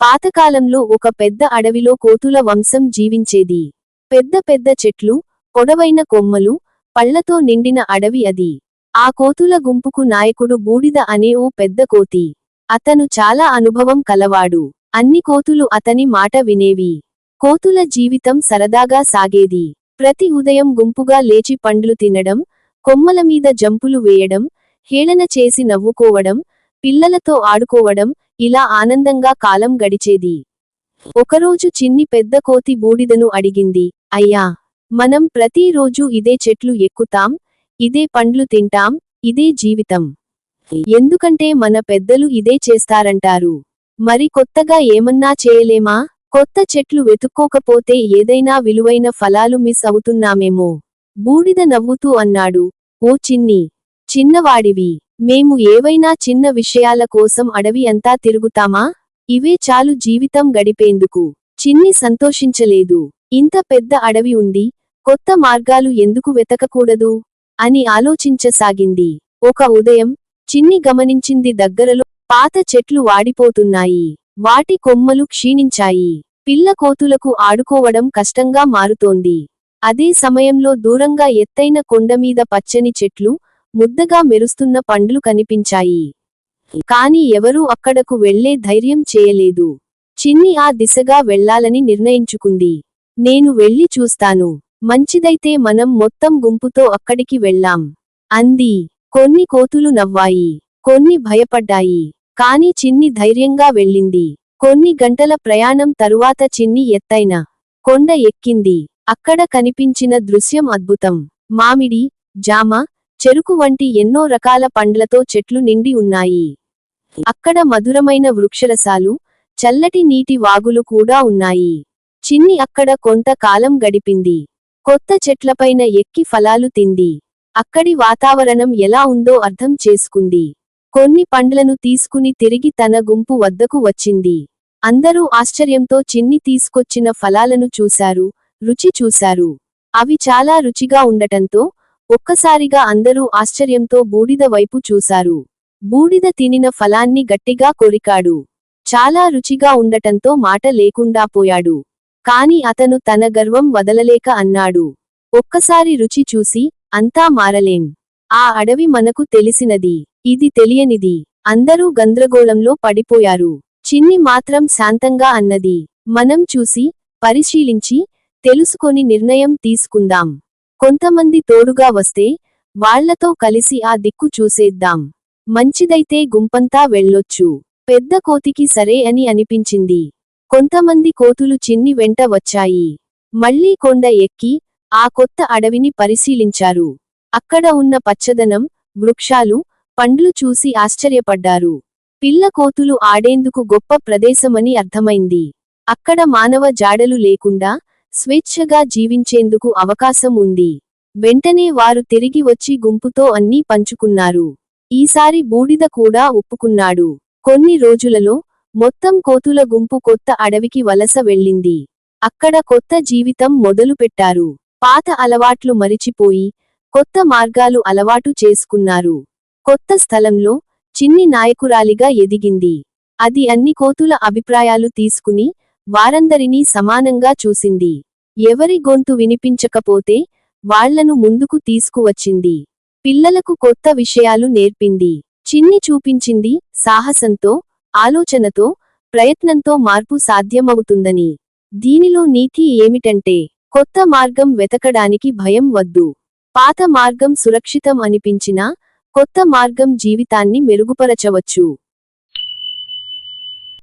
పాతకాలంలో ఒక పెద్ద అడవిలో కోతుల వంశం జీవించేది. పెద్ద పెద్ద చెట్లు, పొడవైన కొమ్మలు, పళ్లతో నిండిన అడవి అది. ఆ కోతుల గుంపుకు నాయకుడు బూడిద అనే ఓ పెద్ద కోతి. అతను చాలా అనుభవం కలవాడు. అన్ని కోతులు అతని మాట వినేవి. కోతుల జీవితం సరదాగా సాగేది. ప్రతి ఉదయం గుంపుగా లేచి పండ్లు తినడం, కొమ్మల మీద జంపులు వేయడం, హేళన చేసి నవ్వుకోవడం, పిల్లలతో ఆడుకోవడం, ఇలా ఆనందంగా కాలం గడిచేది. ఒకరోజు చిన్ని పెద్ద కోతి బూడిదను అడిగింది, అయ్యా, మనం ప్రతిరోజూ ఇదే చెట్లు ఎక్కుతాం, ఇదే పండ్లు తింటాం, ఇదే జీవితం. ఎందుకంటే మన పెద్దలు ఇదే చేస్తారంటారు. మరి కొత్తగా ఏమన్నా చేయలేమా? కొత్త చెట్లు వెతుక్కోకపోతే ఏదైనా విలువైన ఫలాలు మిస్ అవుతున్నామేమో. బూడిద నవ్వుతూ అన్నాడు, ఓ చిన్నవాడివి. మేము ఏవైనా చిన్న విషయాల కోసం అడవి అంతా తిరుగుతామా? ఇవే చాలు జీవితం గడిపేందుకు. చిన్ని సంతోషించలేదు. ఇంత పెద్ద అడవి ఉంది, కొత్త మార్గాలు ఎందుకు వెతకకూడదు అని ఆలోచించసాగింది. ఒక ఉదయం చిన్ని గమనించింది, దగ్గరలో పాత చెట్లు వాడిపోతున్నాయి. వాటి కొమ్మలు క్షీణించాయి. పిల్ల కోతులకు ఆడుకోవడం కష్టంగా మారుతోంది. అదే సమయంలో దూరంగా ఎత్తైన కొండమీద పచ్చని చెట్లు, ముద్దగా మెరుస్తున్న పండ్లు కనిపించాయి. కాని ఎవరూ అక్కడకు వెళ్లే ధైర్యం చేయలేదు. చిన్ని ఆ దిశగా వెళ్లాలని నిర్ణయించుకుంది. నేను వెళ్లి చూస్తాను. మంచిదైతే మనం మొత్తం గుంపుతో అక్కడికి వెళ్లాం అంది. కొన్ని కోతులు నవ్వాయి, కొన్ని భయపడ్డాయి. కాని చిన్ని ధైర్యంగా వెళ్ళింది. కొన్ని గంటల ప్రయాణం తరువాత చిన్ని ఎత్తైన కొండ ఎక్కింది. అక్కడ కనిపించిన దృశ్యం అద్భుతం. మామిడి, జామ, చెరుకు వంటి ఎన్నో రకాల పండ్లతో చెట్లు నిండి ఉన్నాయి. అక్కడ మధురమైన వృక్షరసాలు, చల్లటి నీటి వాగులు కూడా ఉన్నాయి. చిన్ని అక్కడ కొంత కాలం గడిపింది. కొత్త చెట్లపైన ఎక్కి ఫలాలు తింది. అక్కడి వాతావరణం ఎలా ఉందో అర్థం చేసుకుంది. కొన్ని పండ్లను తీసుకుని తిరిగి తన గుంపు వద్దకు వచ్చింది. అందరూ ఆశ్చర్యంతో చిన్ని తీసుకొచ్చిన ఫలాలను చూశారు, రుచి చూశారు. అవి చాలా రుచిగా ఉండటంతో ఒక్కసారిగా అందరూ ఆశ్చర్యంతో బూడిద వైపు చూశారు. బూడిద తినిన ఫలాన్ని గట్టిగా కొరికాడు. చాలా రుచిగా ఉండటంతో మాట లేకుండా పోయాడు. కాని అతను తన గర్వం వదలలేక అన్నాడు, ఒక్కసారి రుచి చూసి అంతా మారలేం. ఆ అడవి మనకు తెలిసినది, ఇది తెలియనిది. అందరూ గందరగోళంలో పడిపోయారు. చిన్ని మాత్రం శాంతంగా అన్నది, మనం చూసి, పరిశీలించి, తెలుసుకొని నిర్ణయం తీసుకుందాం. కొంతమంది తోడుగా వస్తే వాళ్లతో కలిసి ఆ దిక్కు చూసేద్దాం. మంచిదైతే గుంపంతా వెళ్ళొచ్చు. పెద్ద కోతికి సరే అని అనిపించింది. కొంతమంది కోతులు చిన్ని వెంట వచ్చాయి. మళ్లీ కొండ ఎక్కి ఆ కొత్త అడవిని పరిశీలించారు. అక్కడ ఉన్న పచ్చదనం, వృక్షాలు, పండ్లు చూసి ఆశ్చర్యపడ్డారు. పిల్ల కోతులు ఆడేందుకు గొప్ప ప్రదేశమని అర్థమైంది. అక్కడ మానవ జాడలు లేకుండా స్వేచ్ఛగా జీవించేందుకు అవకాశం ఉంది. వెంటనే వారు తిరిగి వచ్చి గుంపుతో అన్నీ పంచుకున్నారు. ఈసారి బూడిద కూడా ఒప్పుకున్నాడు. కొన్ని రోజులలో మొత్తం కోతుల గుంపు కొత్త అడవికి వలస వెళ్ళింది. అక్కడ కొత్త జీవితం మొదలుపెట్టారు. పాత అలవాట్లు మరిచిపోయి కొత్త మార్గాలు అలవాటు చేసుకున్నారు. కొత్త స్థలంలో చిన్ని నాయకురాలిగా ఎదిగింది. అది అన్ని కోతుల అభిప్రాయాలు తీసుకుని వారందరినీ సమానంగా చూసింది. ఎవరి గొంతు వినిపించకపోతే వాళ్లను ముందుకు తీసుకువచ్చింది. పిల్లలకు కొత్త విషయాలు నేర్పింది. చిన్ని చూపించింది, సాహసంతో, ఆలోచనతో, ప్రయత్నంతో మార్పు సాధ్యమవుతుందని. దీనిలో నీతి ఏమిటంటే, కొత్త మార్గం వెతకడానికి భయం వద్దు. పాత మార్గం సురక్షితం అనిపించినా కొత్త మార్గం జీవితాన్ని మెరుగుపరచవచ్చు.